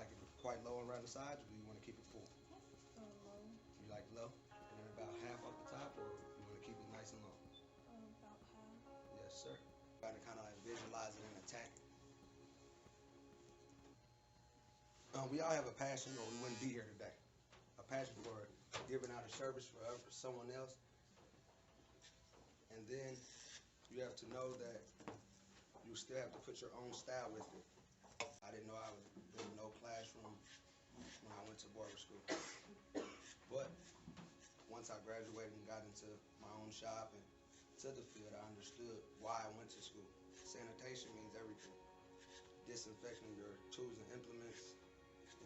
like it quite low around the sides, or do you want to keep it full? Low. You like low? And then about half off the top, or you want to keep it nice and long? About half. Yes, sir. Trying to kind of like visualize it and attack it. We all have a passion, or we wouldn't be here today. A passion for giving out a service for someone else. And then you have to know that you still have to put your own style with it. I didn't know there was no classroom when I went to barber school. But once I graduated and got into my own shop and to the field, I understood why I went to school. Sanitation means everything. Disinfecting your tools and implements.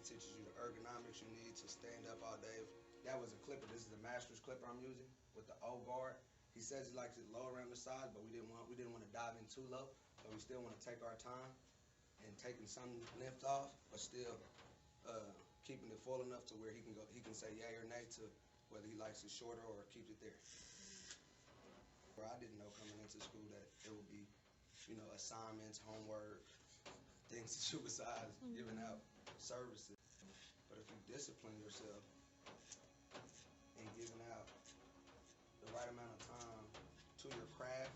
It teaches you the ergonomics you need to stand up all day. That was a clipper. This is the master's clipper I'm using with the O guard. He says he likes it low around the sides, but we didn't want to dive in too low. So we still want to take our time and taking some length off, but still keeping it full enough to where he can say yay or nay to whether he likes it shorter or keeps it there. Where I didn't know coming into school that it would be, assignments, homework, things to do besides giving out services. But if you discipline yourself in giving out the right amount of time to your craft,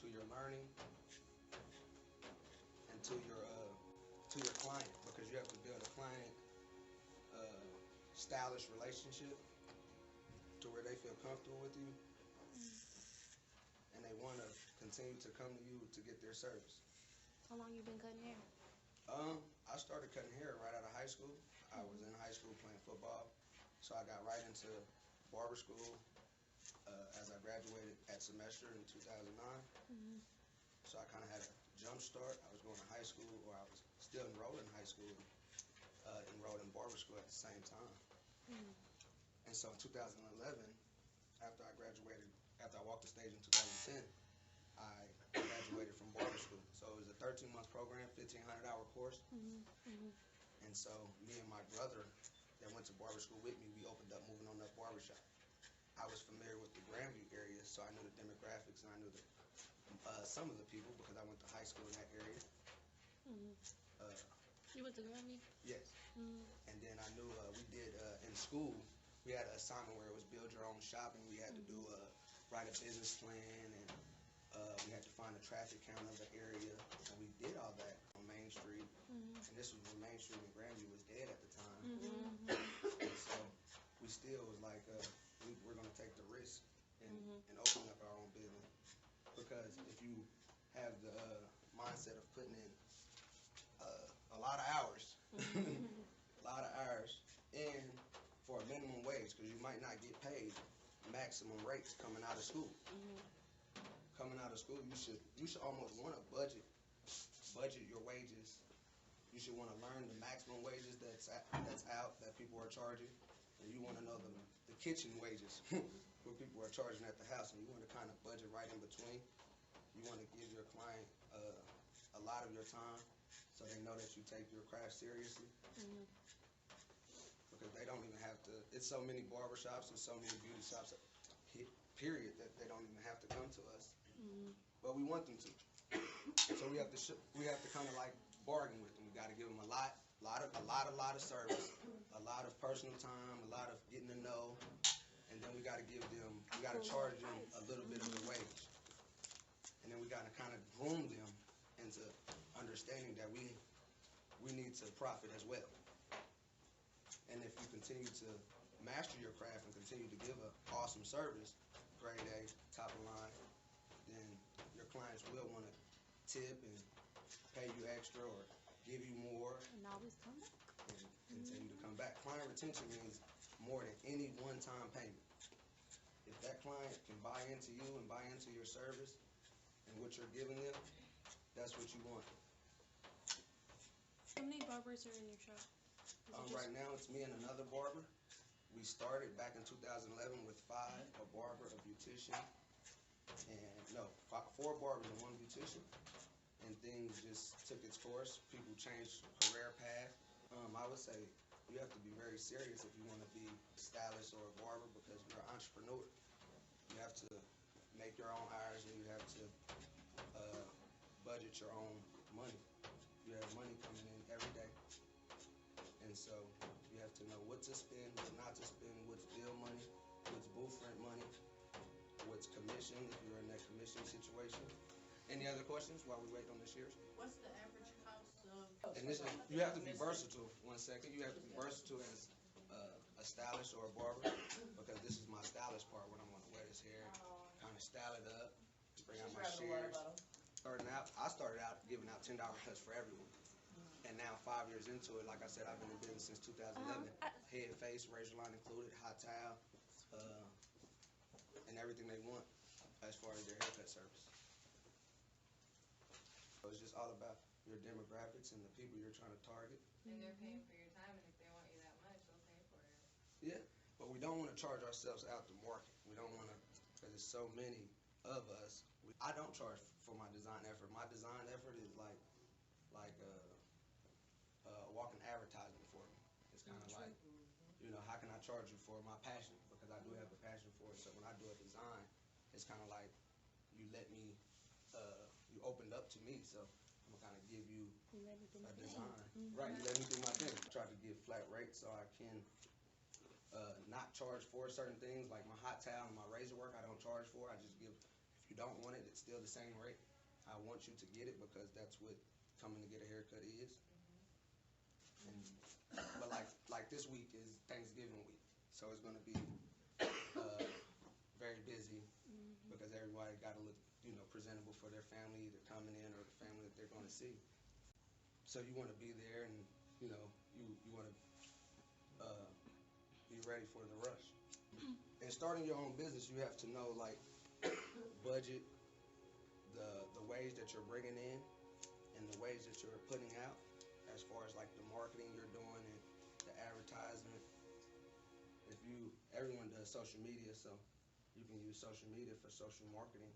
to your learning, and to your client, because you have to build a client stylish relationship to where they feel comfortable with you and they want to continue to come to you to get their service. How long you been cutting hair? I started cutting hair right out of high school. I was in high school playing football, so I got right into barber school as I graduated at semester in 2009. So I kind of had a jump start. I was going to high school, or I was still enrolled in high school, enrolled in barber school at the same time. And so in 2011, after I graduated, after I walked the stage in 2010, I graduated from barber school. So it was a 13-month program, 1,500-hour course. And so me and my brother that went to barber school with me, we opened up Moving On Up Barbershop. I was familiar with the Grandview area, so I knew the demographics and I knew some of the people because I went to high school in that area. You went to Grandview? Yes. And then I knew we did in school, we had an assignment where it was build your own shop, and we had to do write a business plan, and we had to find a traffic count of the area, and we did all that on Main Street. And this was when Main Street in Grandview was dead at the time. And so we still was like, we're going to take the risk and open up our own business. Because if you have the mindset of putting in a lot of hours, in for a minimum wage, because you might not get paid maximum rates coming out of school. Coming out of school, you should almost want to budget your wages. You should want to learn the maximum wages that's out that people are charging, and you want to know the kitchen wages what people are charging at the house, and you want to kind of budget right in between. You want to give your client a lot of your time, so they know that you take your craft seriously. Because they don't even have to. It's so many barbershops and so many beauty shops, period, that they don't even have to come to us. But we want them to. So we have to kind of like bargain with them. We got to give them a lot of service, a lot of personal time, a lot of getting to know, and then we got to charge them a little bit of the wage. And then we got to kind of groom them into understanding that we need to profit as well. And if you continue to master your craft and continue to give an awesome service, grade A, top of line, then your clients will want to tip and pay you extra or give you more. And always come back. And continue to come back. Client retention means more than any one-time payment. If that client can buy into you and buy into your service and what you're giving them, that's what you want. How many barbers are in your shop? Right now it's me and another barber. We started back in 2011 with 5, a barber, a beautician, and 4 barbers and 1 beautician. And things just took its course. People changed career path. I would say you have to be very serious if you want to be a stylist or a barber, because you're an entrepreneur. You have to make your own hires, and you have to budget your own money. You have money coming in every day. to spend, what not to spend, what's bill money, what's booth rent money, what's commission if you're in that commission situation. Any other questions while we wait on the shears? What's the average cost of? And this is, you have to be versatile. 1 second, you have to be versatile as a stylist or a barber, because this is my stylist part when I'm gonna wear this hair, kind of style it up, bring out my shears. I started out giving out $10 cuts for everyone, and now 5 years into it, like I said, I've been in business since 2011. Head, face, razor line included, hot towel, and everything they want as far as their haircut service. So it's just all about your demographics and the people you're trying to target. And they're paying for your time, and if they want you that much, they'll pay for it. Yeah, but we don't want to charge ourselves out the market. We don't want to, because there's so many of us. I don't charge for my design effort. My design effort is like a walking advertisement for me. It's kind of like, you know, how can I charge you for my passion? Because I do have a passion for it. So when I do a design, it's kind of like you let me, you opened up to me. So I'm gonna kind of give you a design. Right, you let me do my thing. I try to give flat rates so I can not charge for certain things, like my hot towel and my razor work. I don't charge for. I just give. If you don't want it, it's still the same rate. I want you to get it because that's what coming to get a haircut is. And, but like this week is Thanksgiving week, so it's gonna be very busy because everybody got to look, you know, presentable for their family either coming in or the family that they're going to see. So you want to be there, and you know, you want to be ready for the rush. And starting your own business, you have to know like budget, the wage that you're bringing in, and the wage that you're putting out, as far as like the marketing you're doing and the advertisement. Everyone does social media, so you can use social media for social marketing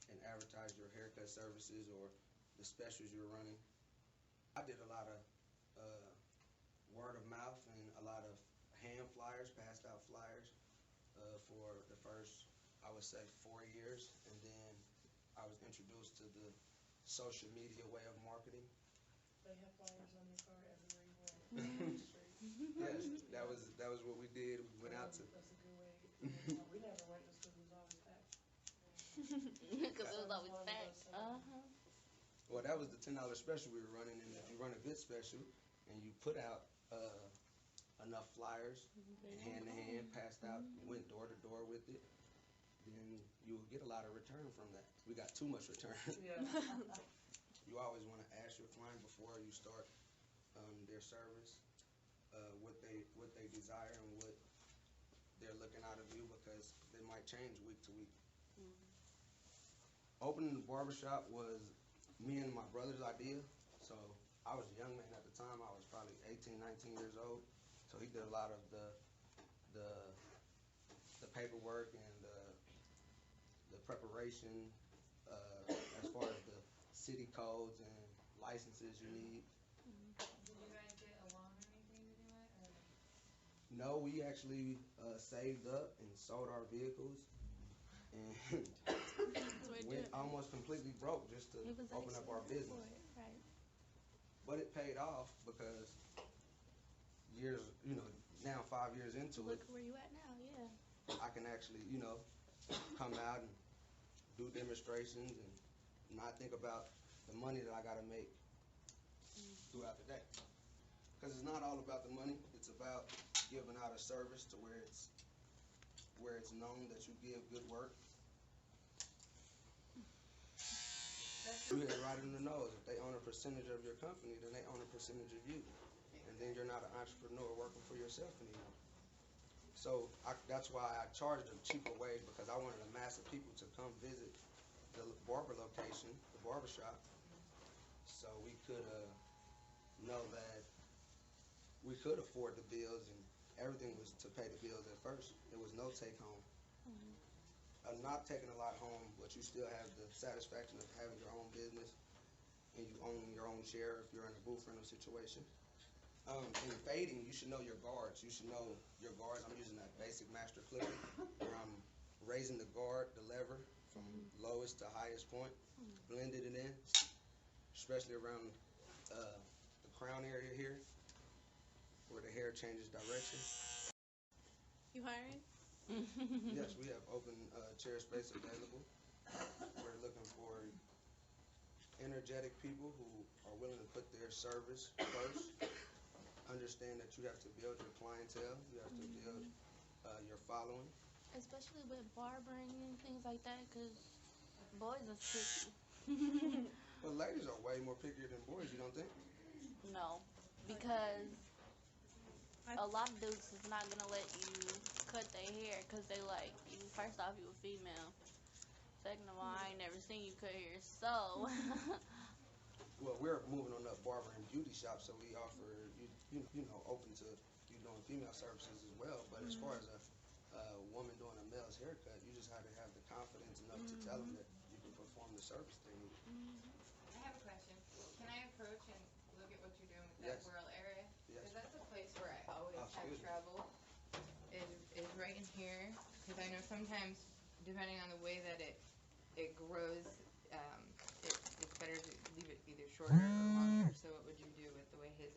and advertise your haircut services or the specials you're running. I did a lot of word of mouth and a lot of hand flyers, passed out flyers for the first, I would say, 4 years, and then I was introduced to the social media way of marketing. They have flyers on your car everywhere you go. Yes, that was what we did. We went out to. That's a good way. We never went just because it was always packed. Because it was always packed. Well, that was the $10 special we were running, and if you run a good special and you put out enough flyers, hand to hand, passed out, went door to door with it, then you will get a lot of return from that. We got too much return. Yeah. You always want to ask your client before you start their service what they desire and what they're looking out of you, because they might change week to week. Opening the barbershop was me and my brother's idea. So I was a young man at the time. I was probably 18, 19 years old. So he did a lot of the paperwork and the preparation as far as the city codes and licenses you need. Did you guys get a loan or anything to do it? Or? No, we actually saved up and sold our vehicles and went almost completely broke just to open up our business. Right. But it paid off because years, you know, now 5 years into it, Look where you at now, yeah. I can actually, you know, come out and do demonstrations and not think about the money that I got to make throughout the day. Because it's not all about the money. It's about giving out a service to where it's known that you give good work. You hit it right in the nose. If they own a percentage of your company, then they own a percentage of you. And then you're not an entrepreneur working for yourself anymore. So that's why I charged a cheaper wage, because I wanted a mass of people to come visit the barber location, the barbershop, so we could know that we could afford the bills, and everything was to pay the bills at first. There was no take home. I'm not taking a lot home, but you still have the satisfaction of having your own business and you own your own share if you're in a booth rental situation. In fading, you should know your guards. You should know your guards. I'm using that basic master clipper where I'm raising the guard, the lever, from lowest to highest point, blended it in, especially around the crown area here. changes direction. You hiring? Yes, we have open chair space available. We're looking for energetic people who are willing to put their service first. Understand that you have to build your clientele. You have to build your following. Especially with barbering and things like that, because boys are picky. But ladies are way more pickier than boys, you don't think? No, because a lot of dudes is not gonna let you cut their hair because they like you. First off, you a female. Second of all, I ain't never seen you cut hair, so. Well, we're moving on up barber and beauty shop, so we offer you know open to you doing female services as well. But as far as a woman doing a male's haircut, you just have to have the confidence enough to tell them that you can perform the service they need. I have a question. Can I approach and look at what you're doing with that Yes. rural area? Yes. Because that's a place where I always Absolutely. have trouble. Is right in here. Because I know sometimes, depending on the way that it grows, it's better to leave it either shorter or longer. So what would you do with the way his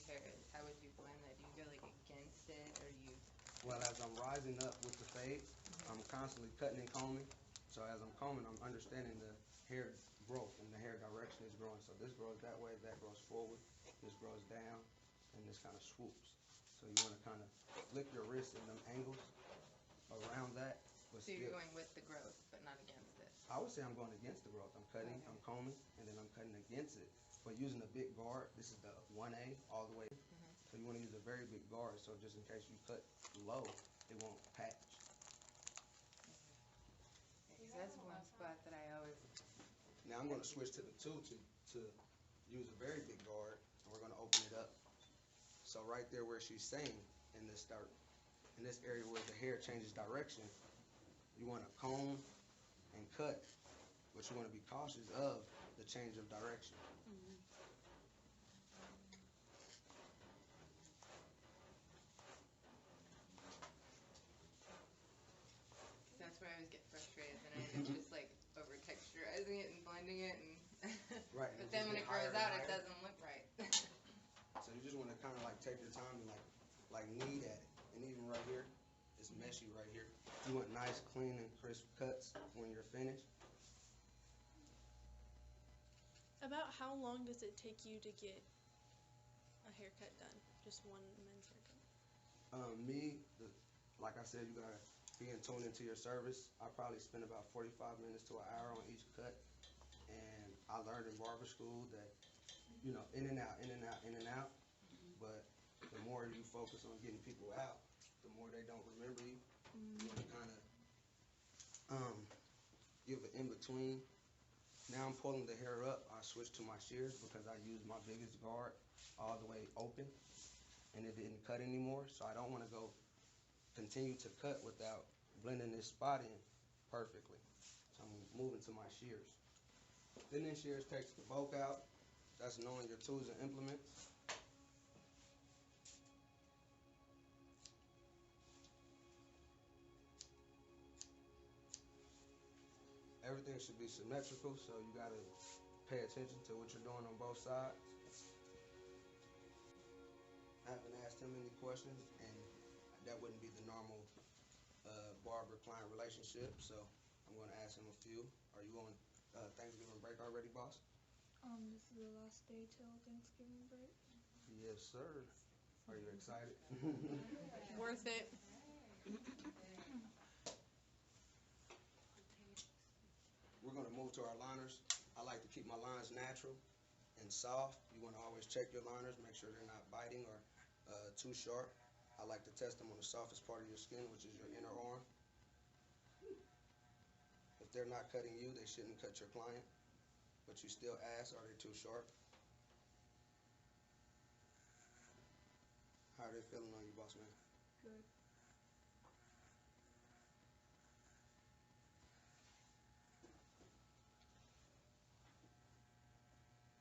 hair is? How would you blend that? Do you go like against it, or do you? Well, as I'm rising up with the fade, I'm constantly cutting and combing. So as I'm combing, I'm understanding the hair growth and the hair direction is growing. So this grows that way, that grows forward, this grows down, and this kind of swoops. So you want to kind of flick your wrist in them angles around that. But So you're still, going with the growth, but not against it. I would say I'm going against the growth. I'm cutting, Okay. I'm combing, and then I'm cutting against it. But using a big guard, this is the 1A all the way. So you want to use a very big guard, so just in case you cut low, it won't patch. Because that's one spot that I always. Now I'm going to switch to the 2 to use a very big guard, and we're going to open it up. So right there where she's saying in this area where the hair changes direction, you want to comb and cut, but you want to be cautious of the change of direction. That's where I always get frustrated. Then I end up just like over texturizing it and blending it, and Right. but then when it grows out, it doesn't look right. So you just want to kind of like take your time and like knead at it. And even right here, it's meshy right here. You want nice, clean, and crisp cuts when you're finished. About how long does it take you to get a haircut done? Just one men's haircut? Like I said, you gotta be in tune into your service. I probably spend about 45 minutes to an hour on each cut. And I learned in barber school that, you know, in and out, in and out, in and out. But the more you focus on getting people out, the more they don't remember you. You want to kind of give an in-between. Now I'm pulling the hair up. I switched to my shears because I used my biggest guard all the way open, and it didn't cut anymore. So I don't want to continue to cut without blending this spot in perfectly. So I'm moving to my shears. Thinning shears takes the bulk out. That's knowing your tools and implements. Everything should be symmetrical, so you gotta pay attention to what you're doing on both sides. I haven't asked him any questions, and that wouldn't be the normal barber-client relationship, so I'm gonna ask him a few. Are you on Thanksgiving break already, boss? This is the last day till Thanksgiving break. Yes, sir. Are you excited? Worth it. We're going to move to our liners. I like to keep my lines natural and soft. You want to always check your liners, make sure they're not biting or too sharp. I like to test them on the softest part of your skin, which is your inner arm. If they're not cutting you, they shouldn't cut your client. But you still ask, are they too sharp? How are they feeling on you, boss man? Good.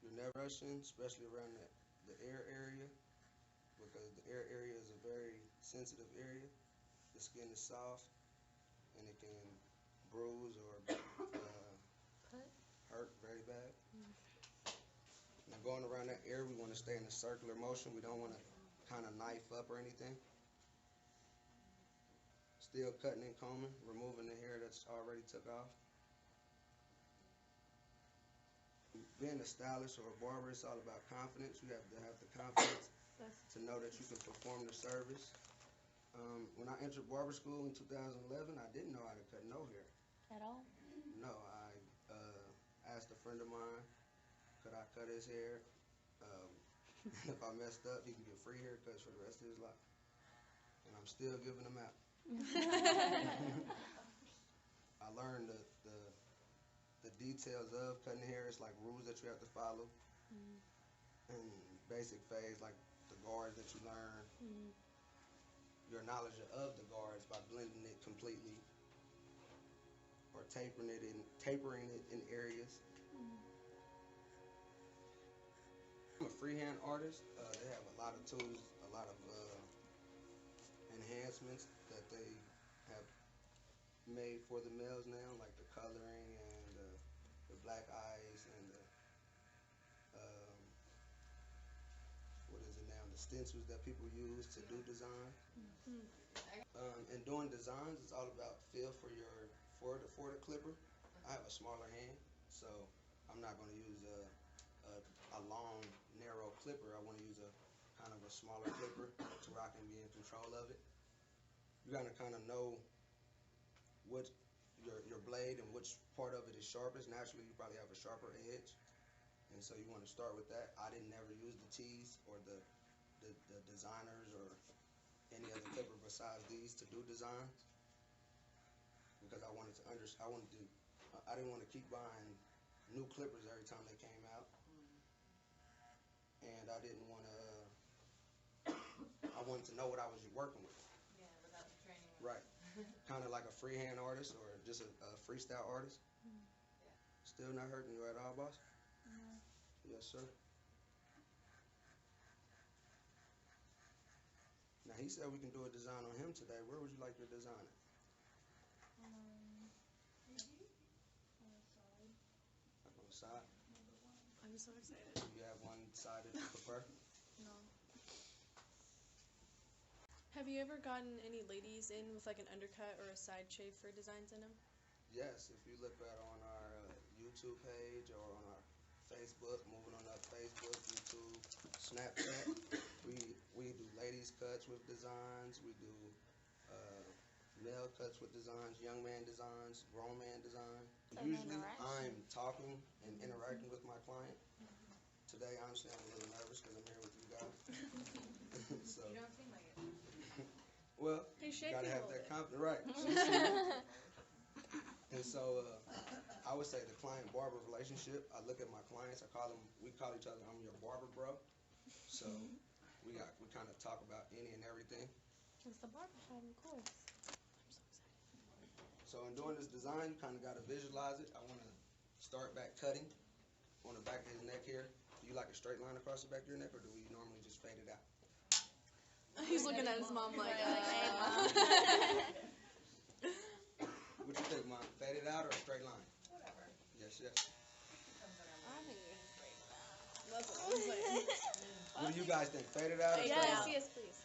You're never rushing, especially around the ear area, because the ear area is a very sensitive area. The skin is soft, and it can bruise or hurt very bad. Now going around that area, we want to stay in a circular motion. We don't want to kind of knife up or anything. Still cutting and combing, removing the hair that's already took off. Being a stylist or a barber, it's all about confidence. You have to have the confidence to know that you can perform the service. When I entered barber school in 2011, I didn't know how to cut no hair. At all? No, I asked a friend of mine, could I cut his hair? If I messed up, he could get free haircuts for the rest of his life. And I'm still giving them out. I learned the details of cutting hair. It's like rules that you have to follow. And basic phase, like the guards that you learn. Your knowledge of the guards by blending it completely or tapering it in areas. I'm a freehand artist. They have a lot of tools, a lot of enhancements that they have made for the males now, like the coloring and the black eyes and the what is it now? The stencils that people use to do design. And doing designs is all about feel for the clipper. I have a smaller hand, so I'm not going to use a long, narrow clipper. I want to use a kind of a smaller clipper to where I can be in control of it. You got to kind of know what your blade and which part of it is sharpest. Naturally, you probably have a sharper edge, and so you want to start with that. I didn't never use the T's or the designers or any other clipper besides these to do designs because I didn't want to keep buying new clippers every time they came out, and I didn't want to. I wanted to know what I was working with. Yeah, without the training. Right. Kind of like a freehand artist or just a freestyle artist. Yeah. Still not hurting you at all, boss? No. Yes, sir. Now, he said we can do a design on him today. Where would you like your design at? Like on the side? I'm so excited. Do you have one side that you prefer? No. Have you ever gotten any ladies in with like an undercut or a side shave for designs in them? Yes, if you look at on our YouTube page or on our Facebook, moving on up Facebook, YouTube, Snapchat, we do ladies cuts with designs, we do male cuts with designs, young man designs, grown man design. An Usually interaction. I'm talking and interacting with my client. Today, honestly, I'm a little nervous because I'm here with you guys. So, You don't seem like it. well, He's you shaking gotta a have little that bit. confidence, right? And so, I would say the client-barber relationship, I look at my clients, we call each other, I'm your barber bro. So, we kind of talk about any and everything. It's the barbershop, of course. So, in doing this design, you kind of got to visualize it. I want to start back cutting on the back of his neck here. Do you like a straight line across the back of your neck, or do we normally just fade it out? He's looking at his mom like, Hey, Mom. What you think, Mom? Fade it out or a straight line? Whatever. Yes, yes. I think it's straight down. That's what I'm saying. What do you guys think? Fade it out or straight Yes, line? yes, please.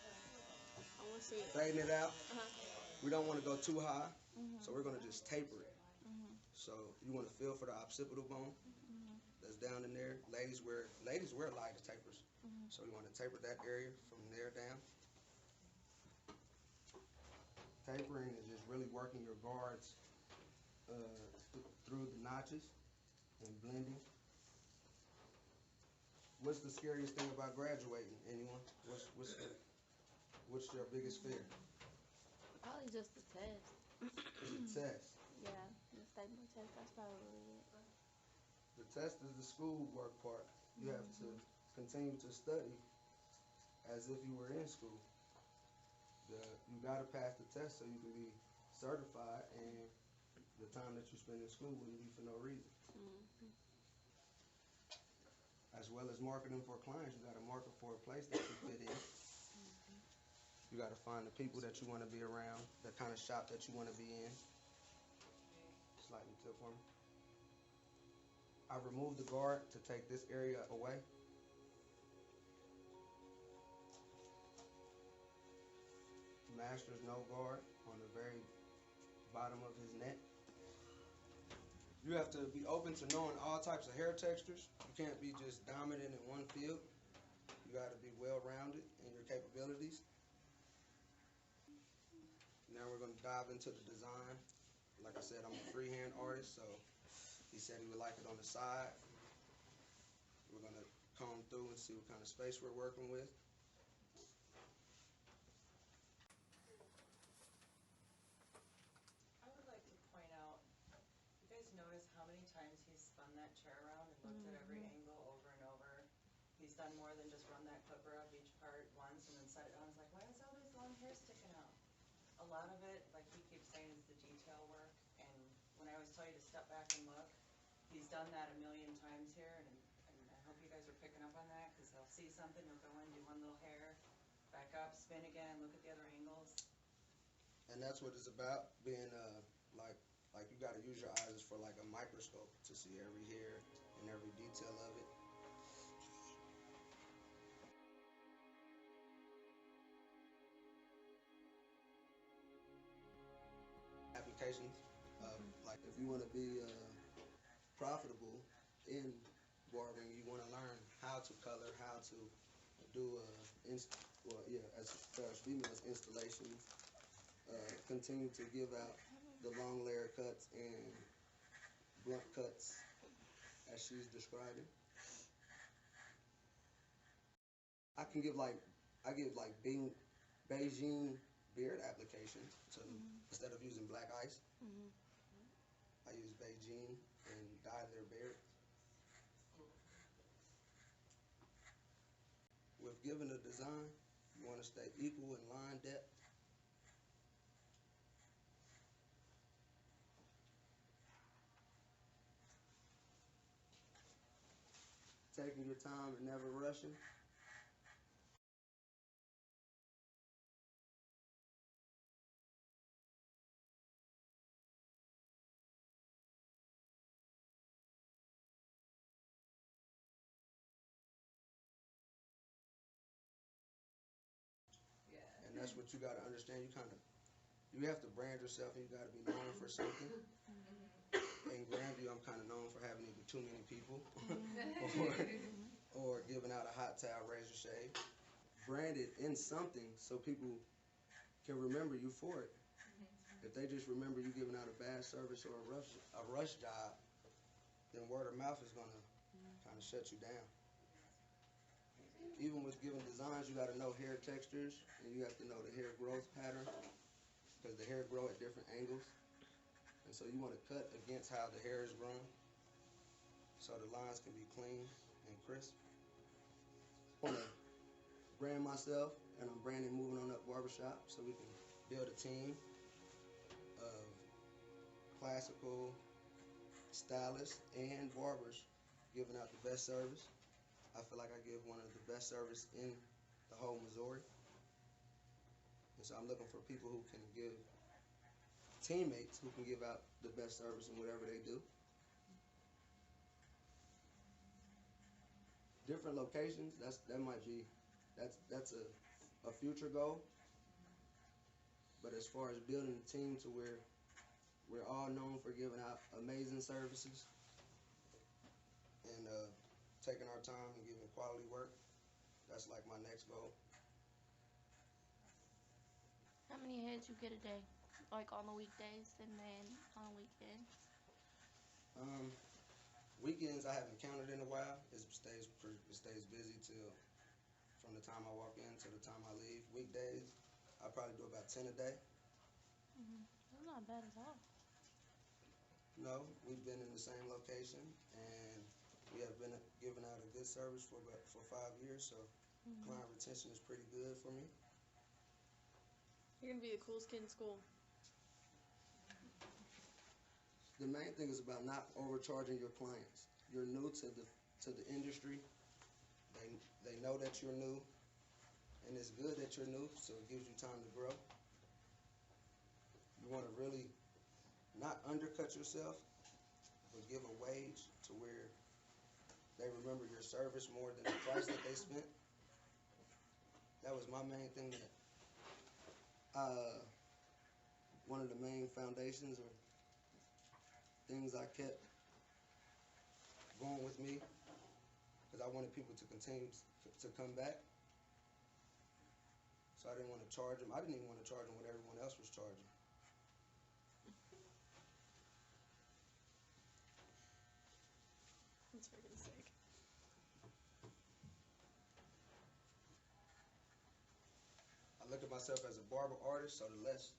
I want to see it. Fading it out. Uh-huh. We don't want to go too high, so we're going to just taper it. Mhm. So you want to feel for the occipital bone that's down in there. Ladies wear lighter tapers, so we want to taper that area from there down. Tapering is just really working your guards through the notches and blending. What's the scariest thing about graduating? Anyone? What's your biggest fear? Probably just the test. Is it test? Yeah, the statement test. That's probably it. The test is the school work part. You have to continue to study as if you were in school. You got to pass the test so you can be certified, and the time that you spend in school wouldn't be for no reason. As well as marketing for clients, you got to market for a place that you fit in. You got to find the people that you want to be around, the kind of shop that you want to be in. Slightly tip for me. I removed the guard to take this area away. master's no guard on the very bottom of his neck. You have to be open to knowing all types of hair textures. You can't be just dominant in one field. You got to be well-rounded in your capabilities. Now we're going to dive into the design. Like I said, I'm a freehand artist, so he said he would like it on the side. We're going to comb through and see what kind of space we're working with. I would like to point out, you guys notice how many times he's spun that chair around and looked at every angle over and over? He's done more than just run that clipper up each part once and then set it down. It's like, why is all this long hair sticking out? A lot of it, like he keeps saying, is the detail work. And when I always tell you to step back and look, he's done that a million times here, and I hope you guys are picking up on that, because he'll see something, he'll go in, do one little hair, back up, spin again, look at the other angles. And that's what it's about, being like you got to use your eyes for like a microscope to see every hair and every detail of it. Applications, like if you want to be profitable in barbering, you want to learn how to color, how to do as far as females, installations, continue to give out the long layer cuts and blunt cuts as she's describing. I give Beijing beard applications to instead of using black ice. I use Beijing and dye their beard. With given a design, you want to stay equal in line depth. Taking your time and never rushing. Yeah. And that's what you got to understand. You have to brand yourself, and you got to be known for something. In Grandview, I'm kind of known for having either too many people or giving out a hot towel razor shave. Branded in something so people can remember you for it. If they just remember you giving out a bad service or a rush job, then word of mouth is going to kind of shut you down. Even with giving designs, you got to know hair textures, and you have to know the hair growth pattern, because the hair grow at different angles. And so you want to cut against how the hair is grown, so the lines can be clean and crisp. I want to brand myself, and I'm branding Moving On Up Barbershop, so we can build a team of classical stylists and barbers giving out the best service. I feel like I give one of the best service in the whole Missouri. And so I'm looking for people who can give teammates who can give out the best service in whatever they do. Different locations, that's a future goal. But as far as building a team to where we're all known for giving out amazing services and taking our time and giving quality work, that's like my next goal. How many heads you get a day? Like on the weekdays and then on the weekend? Weekends I haven't counted in a while. It stays busy till from the time I walk in to the time I leave. Weekdays I probably do about 10 a day. That's not bad at all. No, we've been in the same location, and we have been giving out a good service for 5 years, so client retention is pretty good for me. You're gonna be the coolest kid in school. The main thing is about not overcharging your clients. You're new to the industry. They know that you're new, and it's good that you're new, so it gives you time to grow. You want to really not undercut yourself, but give a wage to where they remember your service more than the price that they spent. That was my main thing, that One of the main foundations or things I kept going with me because I wanted people to continue to come back. So I didn't want to charge them. I didn't even want to charge them what everyone else was charging. That's freaking sick. I look at myself as a barber artist, so the less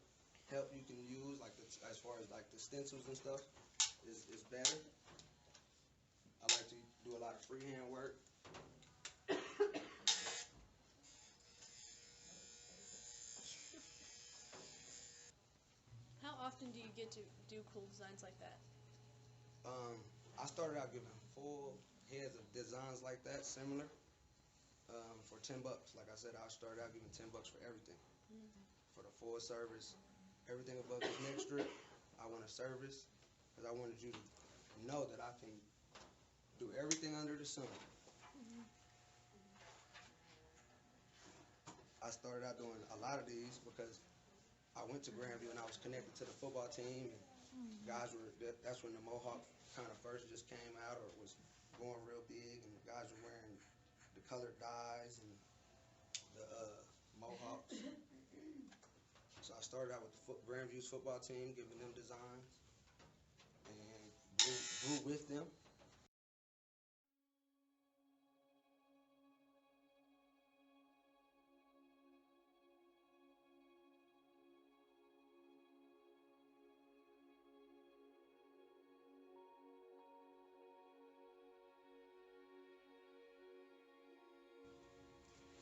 help you can use, like as far as like the stencils and stuff, is better. I like to do a lot of freehand work. How often do you get to do cool designs like that? I started out giving full heads of designs like that, similar, for $10. Like I said, I started out giving $10 for everything. For the full service, everything above this next strip, I want a service because I wanted you to know that I can do everything under the sun. I started out doing a lot of these because I went to Grandview and I was connected to the football team. And guys were, that's when the Mohawk kind of first just came out or was going real big, and the guys were wearing the colored dyes and the Mohawks. So I started out with the Grandview's football team, giving them designs, and grew with them.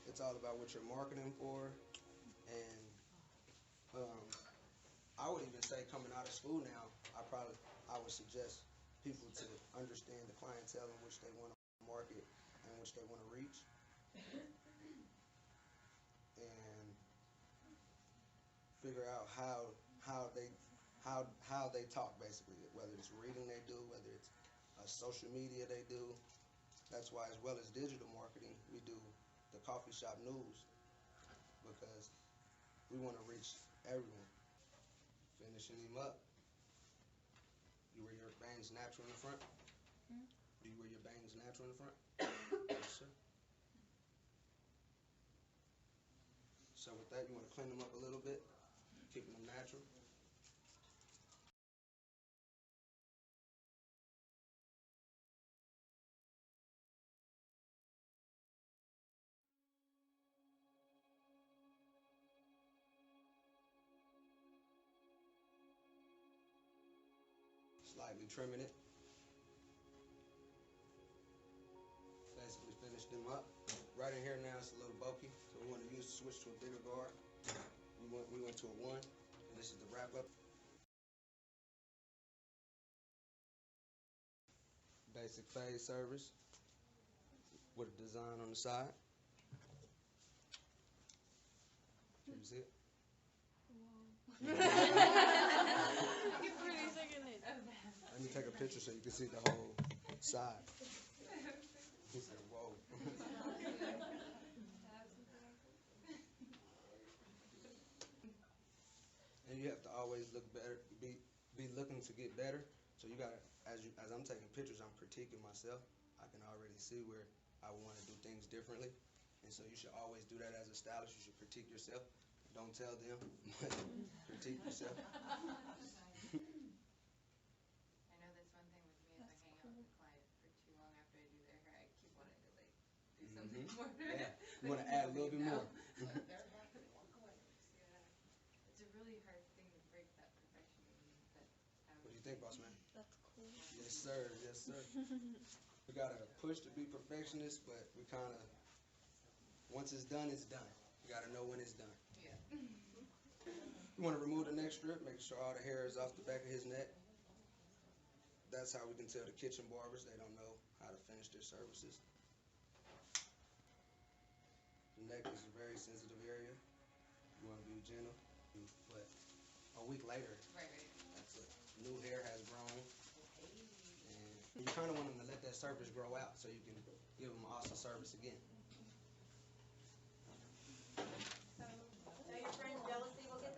It's all about what you're marketing for, and I would even say coming out of school now, I would suggest people to understand the clientele in which they want to market and which they want to reach, and figure out how they talk, basically, whether it's reading they do, whether it's social media they do. That's why, as well as digital marketing, we do the coffee shop news, because we want to reach everyone. Finishing him up. You wear your bangs natural in the front? Do you wear your bangs natural in the front? Yes, sir. So with that, you want to clean them up a little bit, keeping them natural. Slightly trimming it. Basically finished them up. Right in here now it's a little bulky, so we want to switch to a bigger guard. We went to a 1, and this is the wrap up. Basic fade service with a design on the side. Can you see it? Let me take a picture so you can see the whole side. He said, whoa. And you have to always look better, be looking to get better. So you gotta, as I'm taking pictures, I'm critiquing myself. I can already see where I would want to do things differently. And so you should always do that as a stylist. You should critique yourself. Don't tell them, but critique yourself. I know that's one thing with me. If I hang out with a client for too long after I do their hair, I keep wanting to like do something more. Yeah, you want to add a little bit more. It's a really hard thing to break, that perfectionism. What do you think, boss man? That's cool. Yes, sir. Yes, sir. We gotta push to be perfectionists, but we kind of, once it's done, it's done. You gotta know when it's done. Yeah. You want to remove the neck strip, make sure all the hair is off the back of his neck. That's how we can tell the kitchen barbers they don't know how to finish their services. The neck is a very sensitive area. You want to be gentle, but a week later, Right. that's it. New hair has grown, and you kind of want them to let that surface grow out so you can give them awesome service again. Tell your friend jealousy will get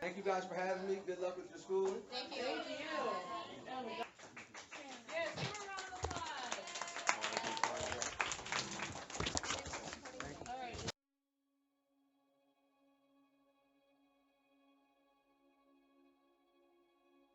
Thank you guys for having me. Good luck with your schooling. Thank you. Thank you.